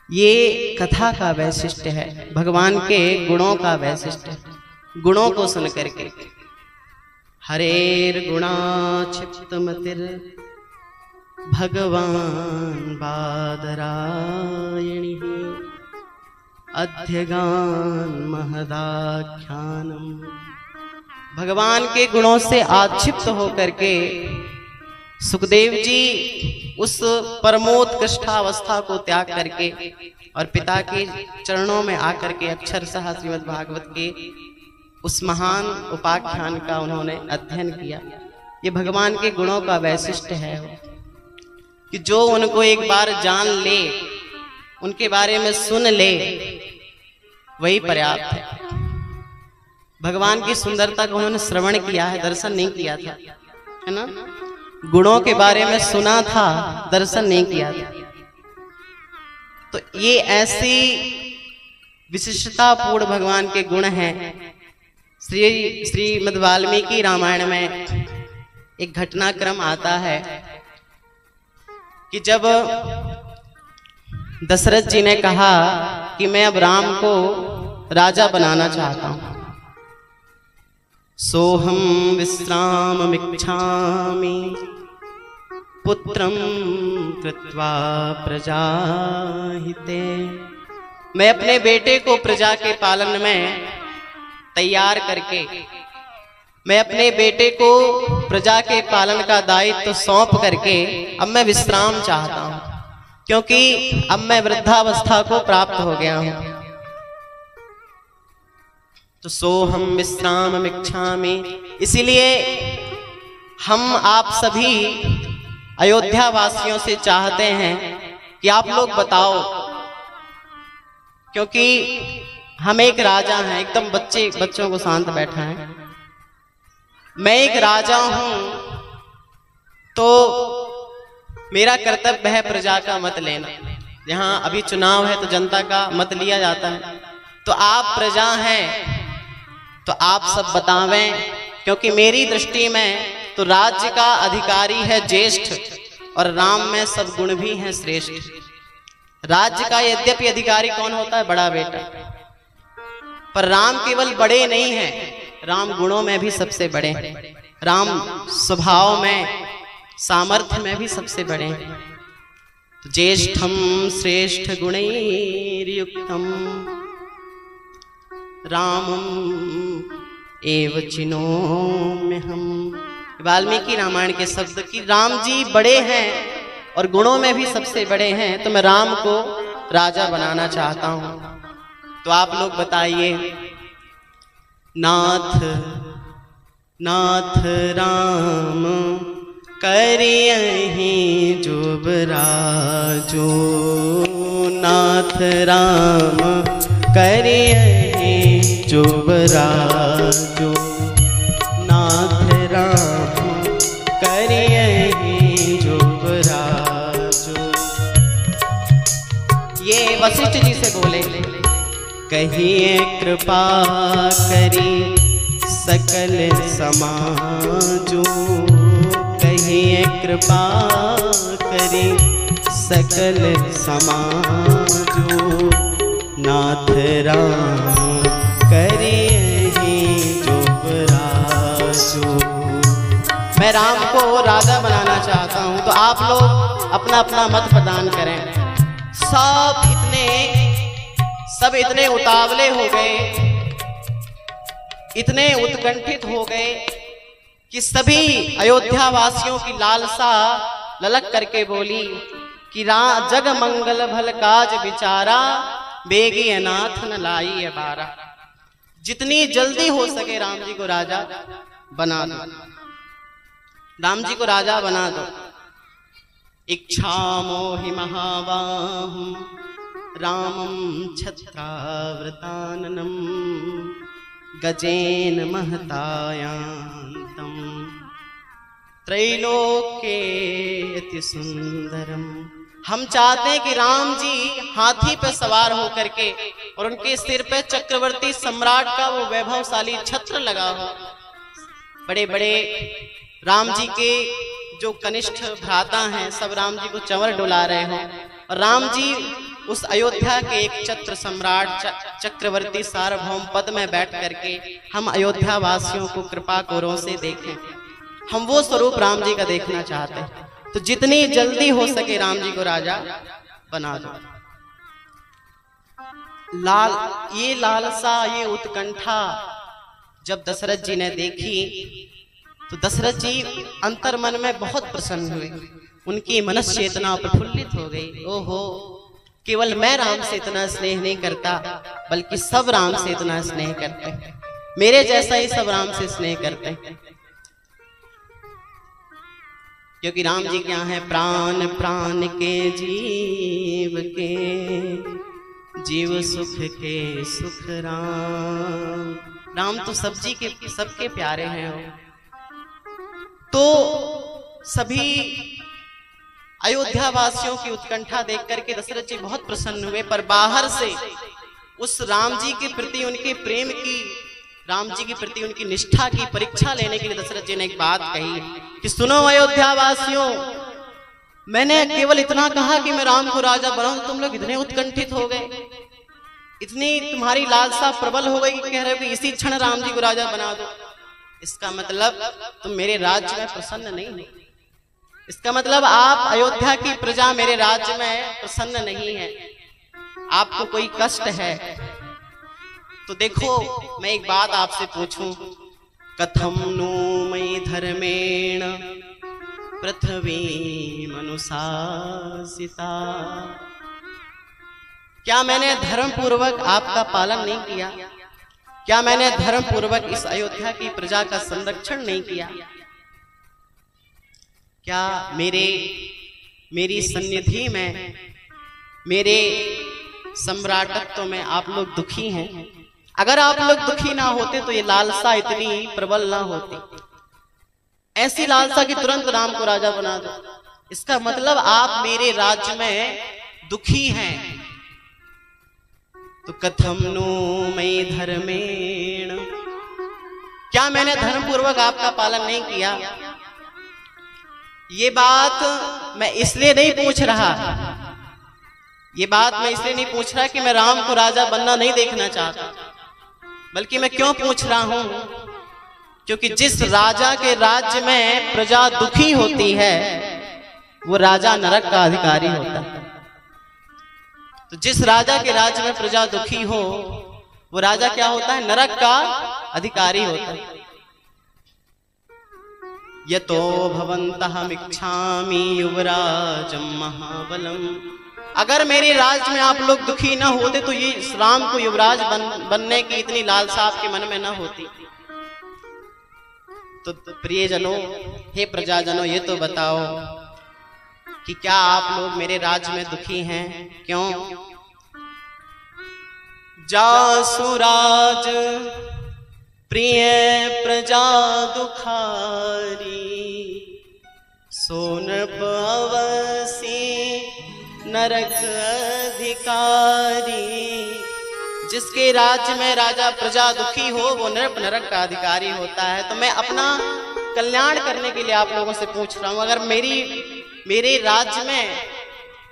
ये कथा का वैशिष्ट्य है, भगवान के गुणों का वैशिष्ट्य है। गुणों को सुन करके हरेर गुणाक्षिप्तमतिर भगवान बादरायणी अध्यगान महदाख्यानम। भगवान के गुणों से आक्षिप्त होकर के सुखदेव जी उस परमोत्कृष्टावस्था को त्याग करके और पिता के चरणों में आकर के अक्षरशः श्रीमद् भागवत के उस महान उपाख्यान का उन्होंने अध्ययन किया। ये भगवान के गुणों का वैशिष्ट्य है कि जो उनको एक बार जान ले, उनके बारे में सुन ले, वही पर्याप्त है। भगवान की सुंदरता को उन्होंने श्रवण किया है, दर्शन नहीं किया था, है ना। गुणों के बारे में सुना था, दर्शन नहीं किया था। तो ये ऐसी विशिष्टतापूर्ण भगवान के गुण हैं। श्रीमद् वाल्मीकि रामायण में एक घटनाक्रम आता है कि जब दशरथ जी ने कहा कि मैं अब राम को राजा बनाना चाहता हूं, सोहम विश्राममिच्छामि पुत्रं कृत्वा प्रजाहिते। मैं अपने बेटे को प्रजा के पालन में तैयार करके, मैं अपने बेटे को प्रजा के पालन का दायित्व सौंप करके अब मैं विश्राम चाहता हूं, क्योंकि अब मैं वृद्धावस्था को प्राप्त हो गया हूं। तो सोहम विश्राममिच्छामि, इसीलिए हम आप सभी अयोध्या वासियों से चाहते हैं कि आप लोग बताओ, क्योंकि हम एक राजा हैं, एकदम बच्चों को शांत बैठा है। मैं एक राजा हूं, तो मेरा कर्तव्य है प्रजा का मत लेना। यहां अभी चुनाव है तो जनता का मत लिया जाता है। तो आप प्रजा हैं, तो आप सब बतावें, क्योंकि मेरी दृष्टि में तो राज्य का अधिकारी है ज्येष्ठ, और राम में सब गुण भी हैं श्रेष्ठ। राज्य का यद्यपि अधिकारी कौन होता है? बड़ा बेटा। पर राम केवल बड़े नहीं हैं, राम गुणों में भी सबसे बड़े हैं। राम स्वभाव में, सामर्थ्य में भी सबसे बड़े हैं। तो ज्येष्ठम श्रेष्ठ गुणैर्युक्तम रामम एव चिनोम्यहम्। वाल्मीकि रामायण के शब्द कि राम जी बड़े हैं और गुणों में भी सबसे बड़े हैं, तो मैं राम को राजा बनाना चाहता हूं। तो आप लोग बताइए, नाथ नाथ राम करियहि जुबराजो, नाथ राम करियहि जुबराजो, नाथ राम करियहि जुबराजो। ये वशिष्ठ जी से बोले, कहिए कृपा करी सकल समाजो, कहिए कृपा करी सकल समाजो, नाथ राम करियहि जुबराजो। मैं राम को राजा बनाना चाहता हूं, तो आप लोग अपना अपना मत प्रदान करें। सब इतने उतावले हो गए, इतने उत्कंठित हो गए कि सभी अयोध्या वासियों की लालसा ललक करके बोली कि जग मंगल भल काज विचारा, बेगी अनाथ न लाई बारा। जितनी जल्दी हो सके राम जी को राजा बना दो, राम जी को राजा बना दो। इच्छा मोहि महाबाहुं रामं छत्रावृताननं, गजेन महतायान्तं त्रैलोक्ये अति सुंदरम। हम चाहते हैं कि राम जी हाथी पे सवार होकर के और उनके सिर पे चक्रवर्ती सम्राट का वो वैभवशाली छत्र लगा हो। बड़े बड़े राम जी के जो कनिष्ठ भ्राता हैं, सब राम जी को चंवर डुला रहे हो, और राम जी उस अयोध्या के एक छत्र सम्राट चक्रवर्ती सार्वभौम पद में बैठ करके हम अयोध्या वासियों को कृपा कोरों से देखें। हम वो स्वरूप राम जी का देखना चाहते हैं, तो जितनी जल्दी हो सके राम जी को राजा बना दो। ये लालसा, ये उत्कंठा जब दशरथ जी ने देखी तो दशरथ जी अंतर मन में बहुत प्रसन्न हुए। उनकी मनस चेतना प्रफुल्लित हो गई। ओहो, केवल मैं राम से इतना स्नेह नहीं करता, बल्कि सब राम से इतना स्नेह करते हैं, मेरे जैसा ही सब राम से स्नेह करते हैं। क्योंकि राम जी क्या है, प्राण प्राण के जीव के, जीव सुख के सुख राम। राम तो सबके प्यारे हैं। तो सभी अयोध्या वासियों की उत्कंठा देख करके दशरथ जी बहुत प्रसन्न हुए, पर बाहर से उस राम जी के प्रति उनके प्रेम की, राम जी के प्रति उनकी निष्ठा की परीक्षा लेने के लिए दशरथ जी ने एक बात कही कि सुनो अयोध्या वासियों, मैंने केवल इतना कहा कि मैं राम को राजा बनाऊं, तुम लोग इतने उत्कंठित हो गए, इतनी तुम्हारी लालसा प्रबल हो गई कि कह रहे हो कि इसी क्षण राम जी को राजा बना दो। इसका मतलब तुम मेरे राज्य में प्रसन्न नहीं हो। इसका मतलब आप अयोध्या की प्रजा मेरे राज्य में प्रसन्न नहीं है, आपको कोई कष्ट है। तो देखो, मैं एक बात आपसे पूछूं, कथम नु मयि धर्मेण पृथ्वी मनुशासिता। क्या मैंने धर्म पूर्वक आपका पालन नहीं किया? क्या मैंने धर्म पूर्वक इस अयोध्या की प्रजा का संरक्षण नहीं किया? क्या मेरी सन्निधि में, मेरे सम्राटत्व में आप लोग दुखी हैं? अगर आप लोग दुखी ना होते तो ये लालसा इतनी प्रबल ना होती। ऐसी लालसा कि तुरंत राम को राजा बना दो। इसका मतलब आप मेरे राज्य में दुखी हैं। तो कथम नु मयि धर्मेण, क्या मैंने धर्म पूर्वक आपका पालन नहीं किया? ये बात मैं इसलिए नहीं पूछ रहा, ये बात मैं इसलिए नहीं पूछ रहा कि मैं राम को राजा बनना नहीं देखना चाहता, बल्कि मैं क्यों पूछ रहा हूं, क्योंकि जिस राजा के राज्य में प्रजा दुखी होती है वो राजा नरक का अधिकारी होता है। तो जिस राजा के राज्य में प्रजा दुखी हो वो राजा क्या होता है? नरक का अधिकारी होता है। यतो भवन्तः इच्छामि युवराजं महाबलम। अगर मेरे राज्य में आप लोग दुखी ना होते तो ये राम को युवराज बनने की इतनी लालसा आपके मन में ना होती। तो प्रियजनों, हे प्रजाजनों, ये तो बताओ कि क्या आप लोग मेरे राज्य में दुखी हैं? क्यों? जासुराज प्रिय प्रजा दुखारी, सोनप अवसी नरक अधिकारी। जिसके राज्य में राजा प्रजा दुखी हो वो नरक का अधिकारी होता है। तो मैं अपना कल्याण करने के लिए आप लोगों से पूछ रहा हूं, अगर मेरे राज्य में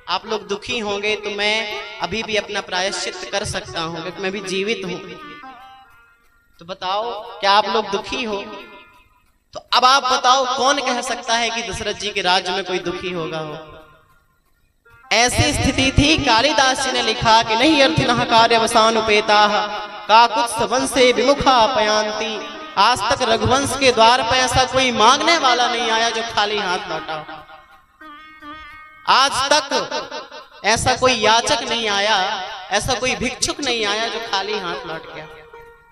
आप लोग दुखी होंगे तो मैं अभी भी अपना प्रायश्चित कर सकता हूं, क्योंकि मैं भी जीवित हूं। तो बताओ, क्या आप लोग दुखी हो? तो अब आप बताओ, कौन कह सकता है कि दशरथ जी के राज्य में कोई दुखी होगा हो? ऐसी स्थिति थी, कालिदास जी ने लिखा कि नहीं अर्थिनः कार्यवसान उपेता काकुत्स वंशे विमुखा पयांति। आज तक रघुवंश के द्वार पर ऐसा कोई मांगने वाला नहीं आया जो खाली हाथ लौटा। आज तक ऐसा कोई याचक नहीं आया, ऐसा कोई भिक्षुक नहीं आया जो खाली हाथ लौट गया।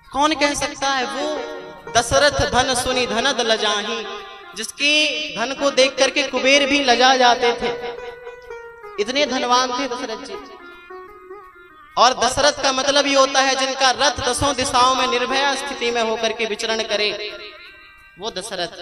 कौन कह सकता है? वो दशरथ धन सुनी धनद लजाही, जिसके धन को देख करके कुबेर भी लजा जाते थे, इतने धनवान थे दशरथ जी। और दशरथ का मतलब ये होता है जिनका रथ दसों दिशाओं में निर्भय स्थिति में होकर के विचरण करे, वो दशरथ।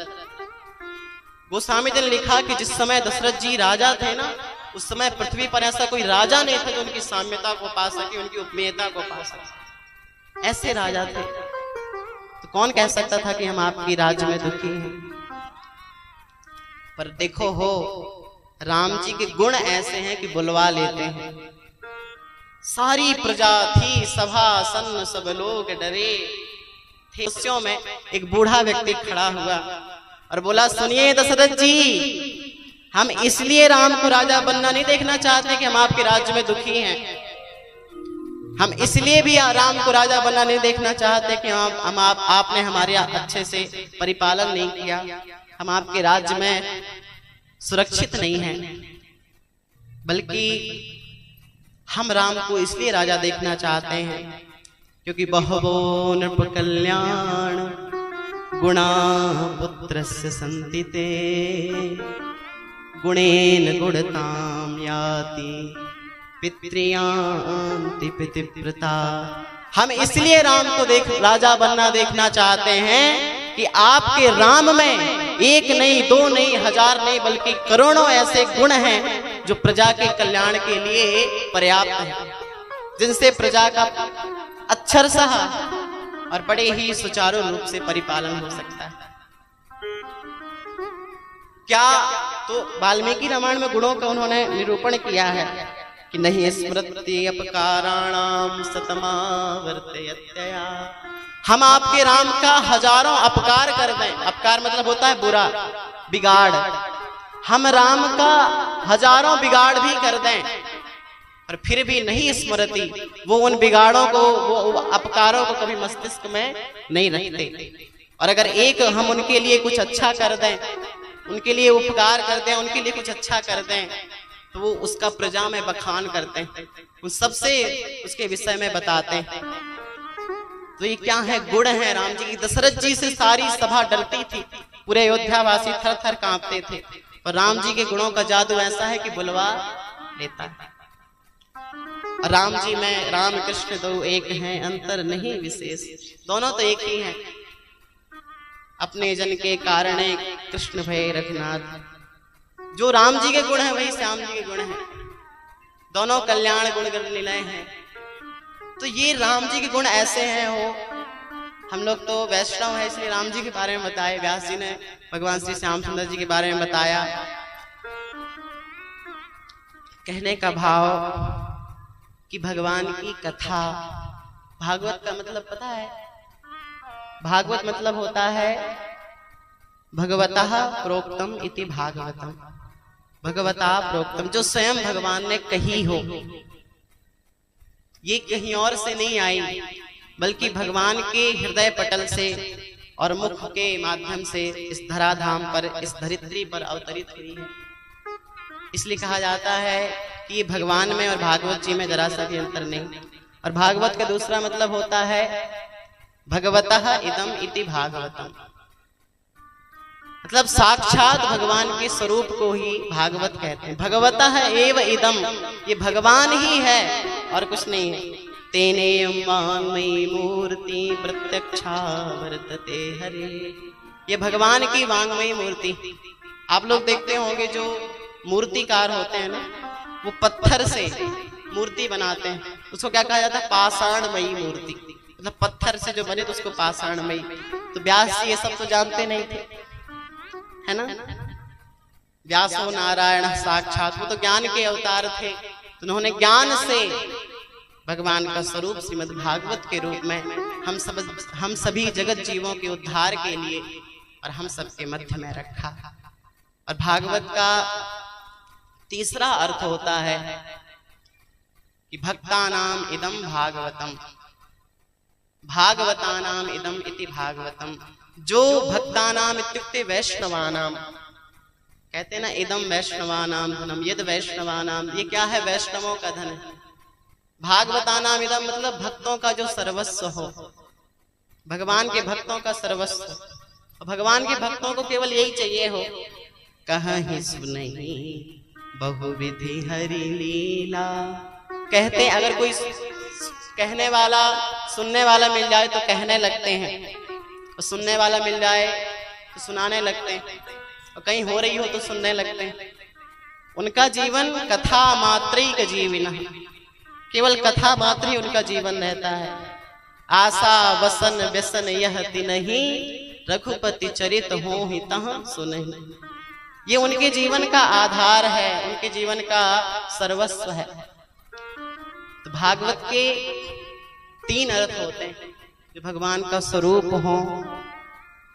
गोस्वामी जी ने लिखा कि जिस समय दशरथ जी राजा थे ना, उस समय पृथ्वी पर ऐसा कोई राजा नहीं था जो उनकी साम्यता को पा सके, उनकी उपमेयता को पा सके। ऐसे राजा थे। तो कौन कह सकता था कि हम आपकी राज्य में दुखी हैं? पर देखो हो, राम जी के गुण ऐसे हैं कि बुलवा लेते हैं। सारी प्रजा थी सभा सन्न, सब लोग डरे थे। दस्युओं में एक बूढ़ा व्यक्ति खड़ा हुआ और बोला, सुनिए दशरथ जी, हम इसलिए राम को राजा बनना नहीं देखना चाहते कि हम आपके राज्य में दुखी हैं। हम इसलिए भी राम को राजा बनना नहीं देखना चाहते कि आपने हमारे अच्छे से परिपालन नहीं किया, हम आपके राज्य में सुरक्षित नहीं हैं, बल्कि हम राम को इसलिए राजा देखना चाहते हैं क्योंकि बहवो नृप कल्याण गुणा पुत्रस्य सन्ति ते, गुणेन गुणताम याति पितृयान्ति पितृव्रता। हम इसलिए राम को राजा बनना देखना चाहते हैं कि आपके राम में एक नहीं, दो नहीं, हजार नहीं, बल्कि करोड़ों ऐसे गुण हैं जो प्रजा के कल्याण के लिए पर्याप्त हैं, जिनसे प्रजा का अक्षरशः और बड़े ही सुचारू रूप से परिपालन हो सकता है। क्या तो वाल्मीकि रामायण में गुणों का उन्होंने निरूपण किया है कि नहीं स्मृति अपकाराणाम सतमावर्तयत्या। हम आपके राम का हजारों अपकार कर दें, अपकार मतलब होता है बुरा, बिगाड़, हम राम का हजारों बिगाड़ भी कर दें और फिर भी नहीं स्मृति, वो उन बिगाड़ों को, वो अपकारों को कभी मस्तिष्क में नहीं रखते। और अगर एक हम उनके लिए कुछ अच्छा कर दें, उनके लिए उपकार कर दें, उनके लिए कुछ अच्छा कर दें, तो वो उसका प्रजा में बखान करते हैं, उन सबसे उसके विषय में बताते हैं। तो ये क्या है? गुण है राम जी की। दशरथ जी से सारी सभा डरती थी, पूरे अयोध्यावासी थर थर कांपते थे, पर राम जी के गुणों का जादू ऐसा है कि बुलवा लेता है। राम जी में राम कृष्ण दो एक हैं, अंतर नहीं विशेष, दोनों तो एक ही हैं। अपने जन के कारण कृष्ण भय रघुनाथ। जो राम जी के गुण हैं वही श्याम जी के गुण हैं, दोनों कल्याण गुण लीलाएं हैं। तो ये राम जी के गुण ऐसे हैं। हो हम लोग तो वैष्णव है, इसलिए राम जी के बारे में बताए, व्यास जी ने भगवान श्री श्याम सुंदर जी के बारे में बताया। कहने का भाव कि भगवान की कथा, भागवत का मतलब पता है? भागवत मतलब होता है भगवतः प्रोक्तम इति भागवतम, भगवता प्रोक्तम, जो स्वयं भगवान ने कही हो। ये कहीं और से नहीं आई, बल्कि भगवान के हृदय पटल से और मुख के माध्यम से इस धराधाम पर, इस धरित्री पर अवतरित हुई है। इसलिए कहा जाता है कि ये भगवान में और भागवत जी में जरा सा भी अंतर नहीं। और भागवत का दूसरा मतलब होता है भगवतः इदम इति भागवतम, मतलब साक्षात भगवान के स्वरूप को ही भागवत कहते हैं। भगवतः एव इदम, ये भगवान ही है और कुछ नहीं है। तेने वाङ्मयी मूर्ति प्रत्यक्षा वर्तते हरे, ये भगवान की वाङ्मयी मूर्ति। आप लोग देखते होंगे जो मूर्तिकार होते हैं ना, वो पत्थर से मूर्ति बनाते हैं, उसको क्या कहा जाता है? पाषाणमयी मूर्ति, मतलब पत्थर से जो बने तो उसको पाषाणमयी। तो व्यास जी ये सब तो जानते नहीं थे, है ना? व्यासो नारायण साक्षात, वो तो ज्ञान के अवतार थे। तो उन्होंने ज्ञान से भगवान का स्वरूप श्रीमद् भागवत के रूप में हम सभी जगत जीवों के उद्धार के लिए और हम सबके मध्य में रखा। और भागवत का तीसरा अर्थ होता है कि भक्तानाम इदम भागवतम, भागवतानाम इदम इति भागवतम। जो भक्तानाम इत्युक्ते वैष्णवानाम, कहते हैं ना इदम वैष्णवानाम धनम, यद वैष्णवानाम, ये क्या है? वैष्णवों का धन है। भागवतानाम इदम मतलब भक्तों का जो सर्वस्व हो, भगवान के भक्तों का सर्वस्व। भगवान के भक्तों को केवल यही चाहिए हो, कहीं सुनहि बहुविधि हरि लीला। कहते हैं अगर कोई कहने वाला, सुनने वाला मिल जाए तो कहने लगते हैं, और सुनने वाला मिल जाए तो सुनाने लगते हैं, और कहीं हो रही हो तो सुनने लगते हैं। उनका जीवन कथा मात्रिक जीवन, केवल कथा मात्र ही उनका जीवन रहता है। आशा वसन व्यसन यह तिनहि, रघुपति चरित हो ही तह सुनहि। ये उनके जीवन का आधार है, उनके जीवन का सर्वस्व है। तो तो भागवत के 3 अर्थ होते हैं, जो भगवान का स्वरूप हो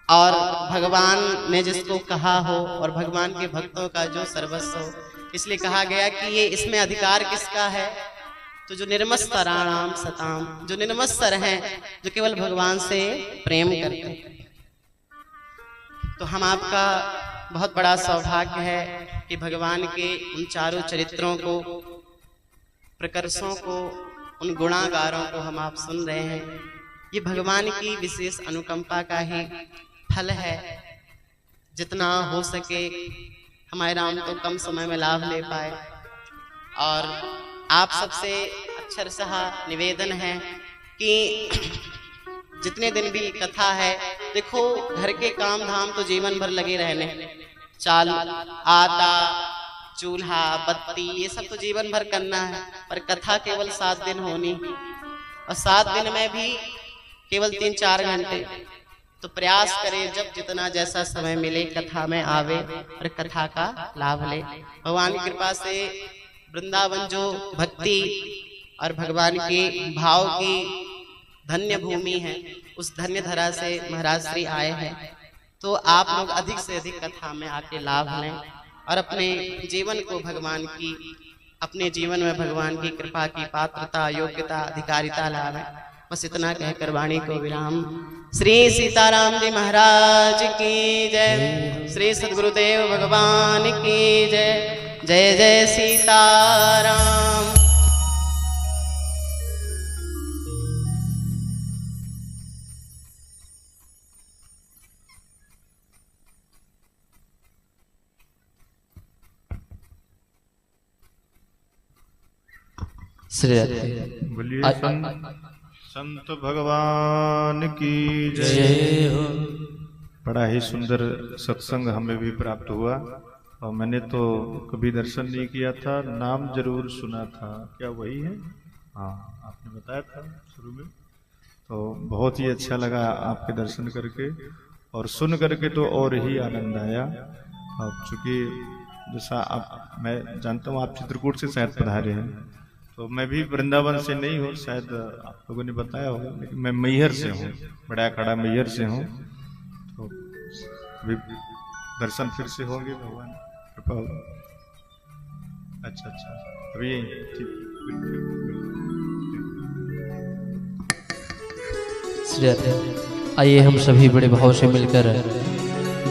और भगवान ने जिसको कहा हो और भगवान के भक्तों का जो सर्वस्व हो। इसलिए कहा गया कि ये इसमें अधिकार किसका है, तो जो निर्मत्सराणाम सताम, जो निर्मत्सर हैं, जो केवल भगवान से प्रेम करते हैं। तो हम आपका बहुत बड़ा सौभाग्य है कि भगवान के उन चारों चरित्रों को, प्रकर्षों को, उन गुणागारों को हम आप सुन रहे हैं। ये भगवान की विशेष अनुकंपा का ही फल है। जितना हो सके हमारे राम तो कम समय में लाभ ले पाए, और आप सबसे अक्षरशः निवेदन है कि जितने दिन भी कथा है, देखो घर के काम धाम तो जीवन भर लगे रहने, चाल आटा चूल्हा बत्ती ये सब तो जीवन भर करना है, पर कथा केवल 7 दिन होनी, और 7 दिन में भी केवल 3-4 घंटे। तो प्रयास करें जब जितना जैसा समय मिले कथा में आवे और कथा का लाभ ले। भगवान की कृपा से वृंदावन जो भक्ति और भगवान के भाव की धन्य भूमि है, उस धन्य धरा से महाराज श्री आए हैं। तो आप लोग अधिक से अधिक कथा में आके लाभ लें और अपने जीवन को भगवान की, अपने जीवन में भगवान की कृपा की पात्रता, योग्यता, अधिकारिता लावें। बस इतना कहकर वाणी को विराम। श्री सीताराम जी महाराज की जय, श्री सद्गुरुदेव भगवान की जय। जय जय सीताराम। बोलिए संत भगवान की जय हो। बड़ा ही सुंदर सत्संग हमें भी प्राप्त हुआ, और मैंने तो कभी दर्शन नहीं किया था, नाम जरूर सुना था। क्या वही है? हाँ, आपने बताया था शुरू में। तो बहुत ही अच्छा लगा आपके दर्शन करके, और सुन करके तो और ही आनंद आया। अब चूंकि जैसा आप, मैं जानता हूँ आप चित्रकूट से शायद पधारे हैं, तो मैं भी वृंदावन से नहीं हूँ, शायद आप लोगों ने बताया होगा, लेकिन मैं मैहर से हूँ, बड़ा खड़ा मैहर से हूँ। तो अभी दर्शन फिर से होंगे, भगवान कृपा होगी। अच्छा अभी ठीक। आइए हम सभी बड़े भाव से मिलकर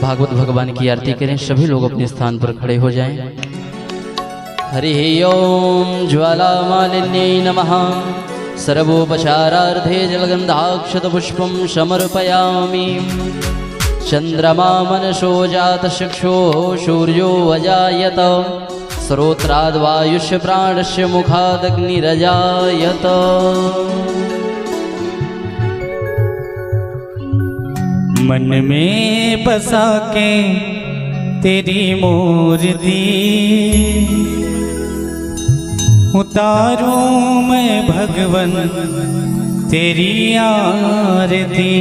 भागवत भगवान की आरती करें। सभी लोग अपने स्थान पर खड़े हो जाएं। हरि ओम ज्वालामालिन्यै नमः। सर्वोपचारार्थे जलगन्धाक्षतपुष्पं समर्पयामि। चन्द्रमा मनसो जातचक्षो सूर्यो अजायत। श्रोत्राद्वायुष्य प्राणस्य मुखादग्निरजायत। मन में बसा के तेरी मूर्ति उतारूं मैं भगवन तेरी आरती।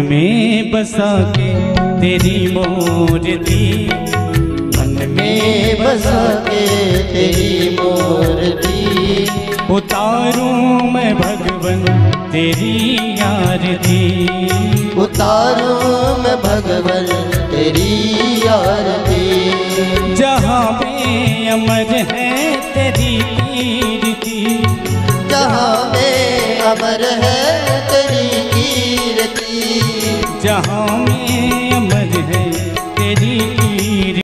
में बसा के तेरी मूर्ति, मन में बसा के तेरी मूर्ति उतारूं मैं भगवन तेरी आरती। उतारूं मैं भगवन तेरी आरती। जहाँ में अमर है तेरी कीर्ति, जहाँ में अमर है तेरी कीर्ति। जहाँ में